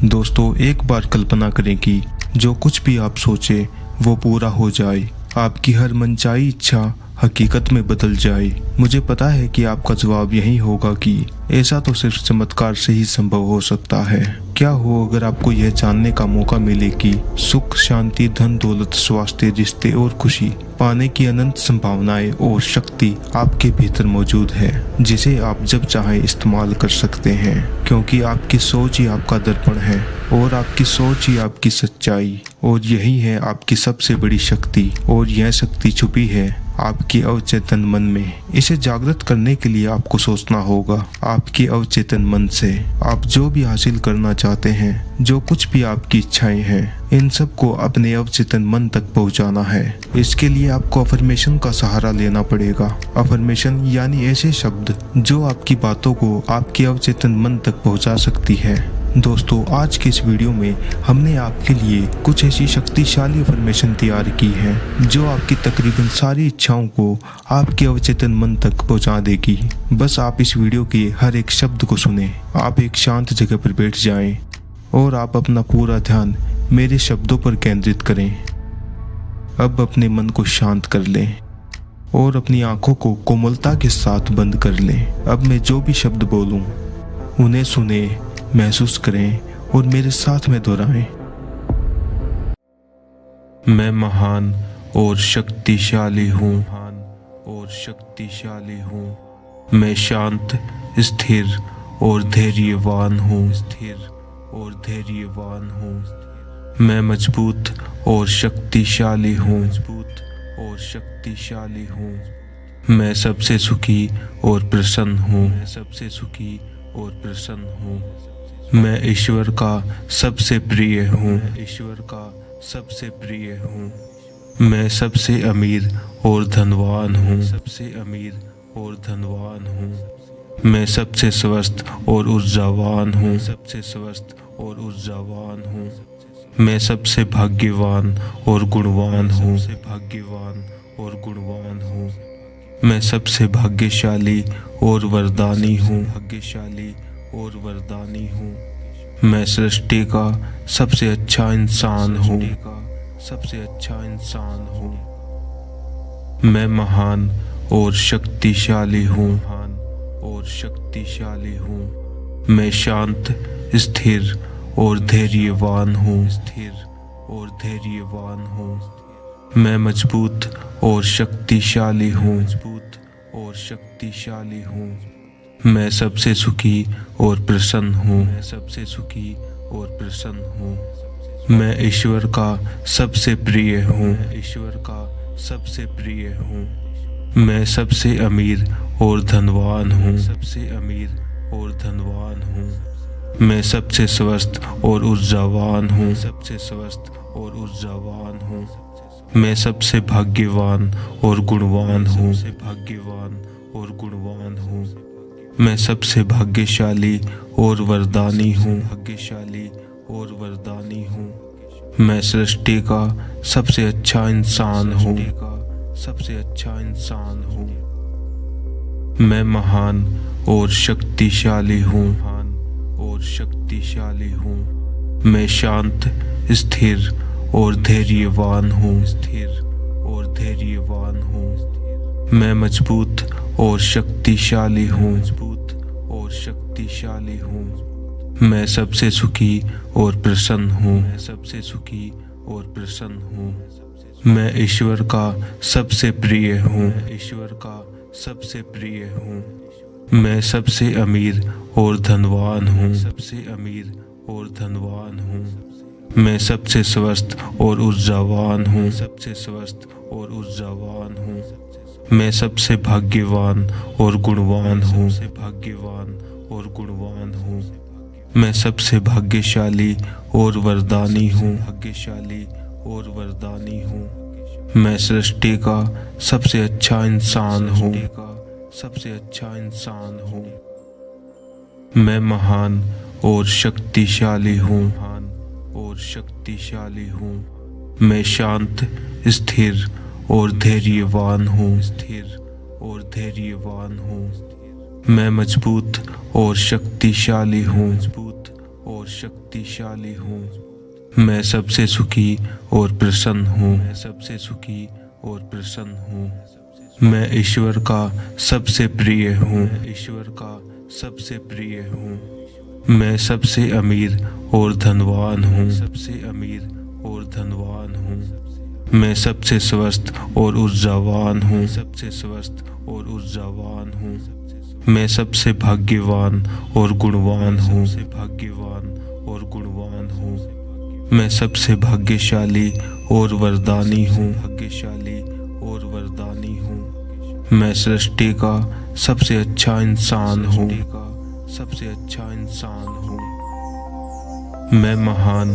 दोस्तों, एक बार कल्पना करें कि जो कुछ भी आप सोचे वो पूरा हो जाए, आपकी हर मनचाही इच्छा हकीकत में बदल जाए। मुझे पता है कि आपका जवाब यही होगा कि ऐसा तो सिर्फ चमत्कार से ही संभव हो सकता है। क्या हो अगर आपको यह जानने का मौका मिले कि सुख, शांति, धन, दौलत, स्वास्थ्य, रिश्ते और खुशी पाने की अनंत संभावनाएं और शक्ति आपके भीतर मौजूद है, जिसे आप जब चाहें इस्तेमाल कर सकते हैं, क्योंकि आपकी सोच ही आपका दर्पण है और आपकी सोच ही आपकी सच्चाई, और यही है आपकी सबसे बड़ी शक्ति। और यह शक्ति छुपी है आपके अवचेतन मन में। इसे जागृत करने के लिए आपको सोचना होगा आपके अवचेतन मन से। आप जो भी हासिल करना चाहते हैं, जो कुछ भी आपकी इच्छाएं हैं, इन सब को अपने अवचेतन मन तक पहुंचाना है। इसके लिए आपको अफर्मेशन का सहारा लेना पड़ेगा। अफर्मेशन यानी ऐसे शब्द जो आपकी बातों को आपके अवचेतन मन तक पहुंचा सकती है। दोस्तों, आज के इस वीडियो में हमने आपके लिए कुछ ऐसी शक्तिशाली अफर्मेशन तैयार की है जो आपकी तकरीबन सारी इच्छाओं को आपके अवचेतन मन तक पहुंचा देगी। बस आप इस वीडियो के हर एक शब्द को सुने। आप एक शांत जगह पर बैठ जाएं और आप अपना पूरा ध्यान मेरे शब्दों पर केंद्रित करें। अब अपने मन को शांत कर लें और अपनी आंखों को कोमलता के साथ बंद कर लें। अब मैं जो भी शब्द बोलूं उन्हें सुने, महसूस करें और मेरे साथ में दोहराएं। मैं महान और शक्तिशाली हूँ। मैं शांत, स्थिर और धैर्यवान हूँ। मैं मजबूत और शक्तिशाली हूँ। मैं सबसे सुखी और प्रसन्न हूँ। मैं ईश्वर का सबसे प्रिय हूँ। मैं सबसे अमीर और धनवान हूँ। मैं सबसे स्वस्थ और ऊर्जावान हूँ। मैं सबसे भाग्यवान और गुणवान हूँ। मैं सबसे भाग्यशाली और वरदानी हूँ। मैं सृष्टि का सबसे अच्छा इंसान हूँ। मैं महान और शक्तिशाली हूँ। मैं शांत, स्थिर और धैर्यवान हूँ। मैं मजबूत और शक्तिशाली हूँ। मैं सबसे सुखी और प्रसन्न हूँ। मैं ईश्वर का सबसे प्रिय हूँ। मैं सबसे अमीर और धनवान हूँ। मैं सबसे स्वस्थ और ऊर्जावान हूँ। मैं सबसे भाग्यवान और गुणवान हूँ। मैं सबसे भाग्यशाली और वरदानी हूँ। मैं सृष्टि का सबसे अच्छा इंसान हूँ। मैं महान और शक्तिशाली हूँ। मैं शांत, स्थिर और धैर्यवान हूँ। मैं मजबूत और शक्तिशाली हूँ। मैं सबसे सुखी और प्रसन्न हूँ। मैं ईश्वर का सबसे प्रिय हूँ। मैं सबसे अमीर और धनवान हूँ। मैं सबसे स्वस्थ और ऊर्जावान हूँ। मैं सबसे भाग्यवान और गुणवान हूँ। मैं सबसे भाग्यशाली और वरदानी हूँ। मैं सृष्टि का सबसे अच्छा इंसान हूँ। मैं महान और शक्तिशाली हूँ। मैं शांत, स्थिर और धैर्यवान हूँ। मैं मजबूत और शक्तिशाली हूँ। और शक्तिशाली हूँ। मैं सबसे सुखी और प्रसन्न हूँ। मैं सबसे सुखी और प्रसन्न हूँ। मैं ईश्वर का सबसे प्रिय हूँ। ईश्वर का सबसे प्रिय हूँ। मैं सबसे अमीर और धनवान हूँ। सबसे अमीर और धनवान हूँ। मैं सबसे स्वस्थ और ऊर्जावान हूँ। सबसे स्वस्थ और ऊर्जावान हूँ। मैं सबसे भाग्यवान और गुणवान हूँ। भाग्यवान और गुणवान हूँ। मैं सबसे भाग्यशाली और वरदानी हूँ। भाग्यशाली और वरदानी हूँ। मैं सृष्टि का सबसे अच्छा इंसान हूँ। सबसे अच्छा इंसान हूँ। मैं महान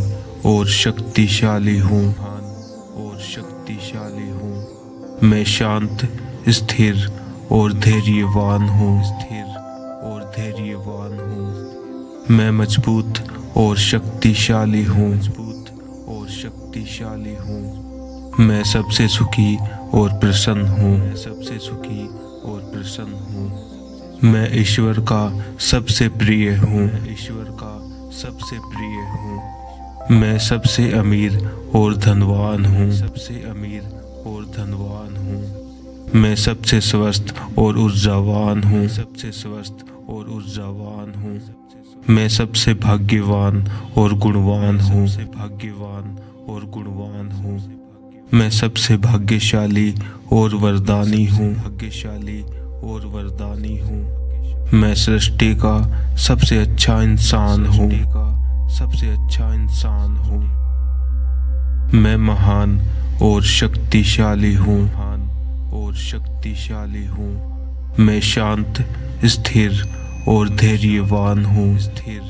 और शक्तिशाली हूँ। और शक्तिशाली हूँ। मैं शांत, स्थिर और धैर्यवान हूँ। स्थिर और धैर्यवान हूँ। मैं मजबूत और शक्तिशाली हूँ। मजबूत और शक्तिशाली हूँ। मैं सबसे सुखी और प्रसन्न हूँ। मैं सबसे सुखी और प्रसन्न हूँ। मैं ईश्वर का सबसे प्रिय हूँ। ईश्वर का सबसे प्रिय हूँ। मैं सबसे अमीर और धनवान हूँ। सबसे अमीर और धनवान हूँ। मैं सबसे स्वस्थ और ऊर्जावान हूँ। सबसे स्वस्थ और ऊर्जावान हूँ। मैं सबसे भाग्यवान और गुणवान हूँ। भाग्यवान और गुणवान हूँ। मैं सबसे भाग्यशाली और वरदानी हूँ। भाग्यशाली और वरदानी हूँ। मैं सृष्टि का सबसे अच्छा इंसान हूँ। सबसे अच्छा इंसान हूँ। मैं महान और शक्तिशाली हूँ। महान और शक्तिशाली हूँ। मैं शांत, स्थिर और धैर्यवान हूँ। स्थिर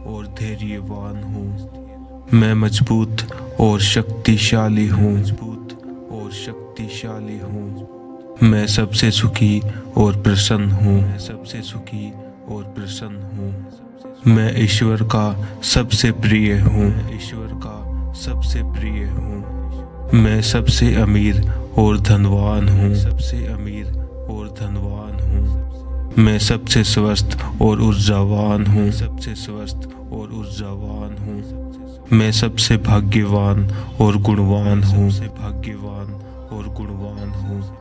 और धैर्यवान हूँ। मैं मजबूत और शक्तिशाली हूँ। मजबूत और शक्तिशाली हूँ। मैं सबसे सुखी और प्रसन्न हूँ। मैं सबसे सुखी और प्रसन्न हूँ। मैं ईश्वर का सबसे प्रिय हूँ। ईश्वर का सबसे प्रिय हूँ। मैं सबसे अमीर और धनवान हूँ। सबसे अमीर और धनवान हूँ। मैं सबसे स्वस्थ और ऊर्जावान हूँ। सबसे स्वस्थ और ऊर्जावान हूँ। मैं सबसे भाग्यवान और गुणवान हूँ। भाग्यवान और गुणवान हूँ।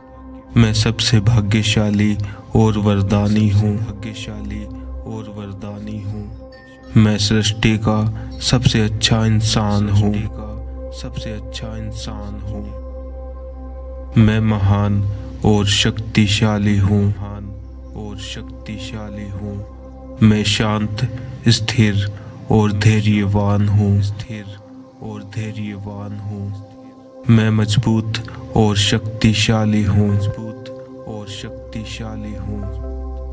मैं सबसे भाग्यशाली और वरदानी हूँ। भाग्यशाली और वरदानी हूँ। मैं सृष्टि का सबसे अच्छा इंसान हूँ। सबसे अच्छा इंसान हूँ। मैं महान और शक्तिशाली हूँ। महान और शक्तिशाली हूँ। मैं शांत, स्थिर और धैर्यवान हूँ। स्थिर और धैर्यवान हूँ। मैं मजबूत और शक्तिशाली हूँ। मजबूत और शक्तिशाली हूँ।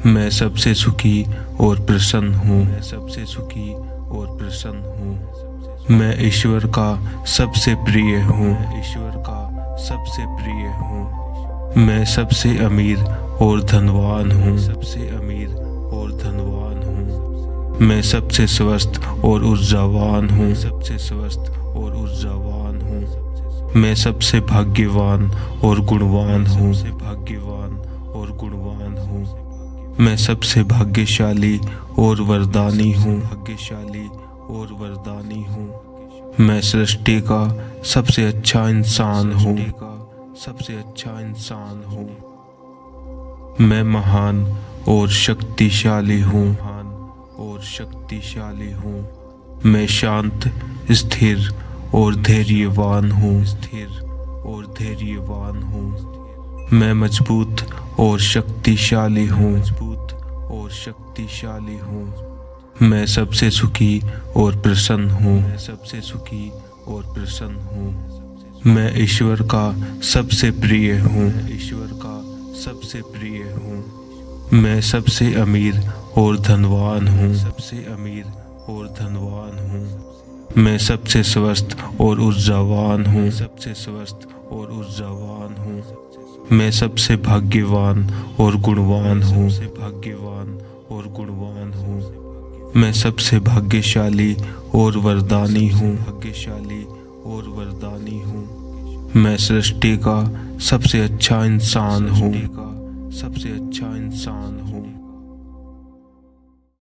मैं सबसे सुखी और प्रसन्न हूँ। मैं सबसे सुखी और प्रसन्न हूँ। मैं ईश्वर का सबसे प्रिय हूँ। ईश्वर का सबसे प्रिय हूँ। मैं सबसे अमीर और धनवान हूँ। सबसे अमीर और धनवान हूँ। मैं सबसे स्वस्थ और ऊर्जावान हूँ। सबसे स्वस्थ और ऊर्जावान हूँ। मैं सबसे भाग्यवान और गुणवान हूँ। भाग्यवान और गुणवान हूँ। मैं सबसे भाग्यशाली और वरदानी हूँ। भाग्यशाली और वरदानी हूँ। मैं सृष्टि का सबसे अच्छा इंसान हूँ। सबसे अच्छा इंसान हूँ। मैं महान और शक्तिशाली हूँ। महान और शक्तिशाली हूँ। मैं शांत, स्थिर और धैर्यवान हूँ। स्थिर और धैर्यवान हूँ। मैं मजबूत और शक्तिशाली हूँ। मजबूत और शक्तिशाली हूँ। मैं सबसे सुखी और प्रसन्न हूँ। मैं सबसे सुखी और प्रसन्न हूँ। मैं ईश्वर का सबसे प्रिय हूँ। ईश्वर का सबसे प्रिय हूँ। मैं सबसे अमीर और धनवान हूँ। सबसे अमीर और धनवान हूँ। मैं सबसे स्वस्थ और ऊर्जावान हूँ। सबसे स्वस्थ और ऊर्जावान हूँ। मैं सबसे भाग्यवान और गुणवान हूँ। भाग्यवान और गुणवान हूँ। मैं सबसे भाग्यशाली और वरदानी हूँ। भाग्यशाली और वरदानी हूँ। मैं सृष्टि का सबसे अच्छा इंसान हूँ। सबसे अच्छा इंसान हूँ।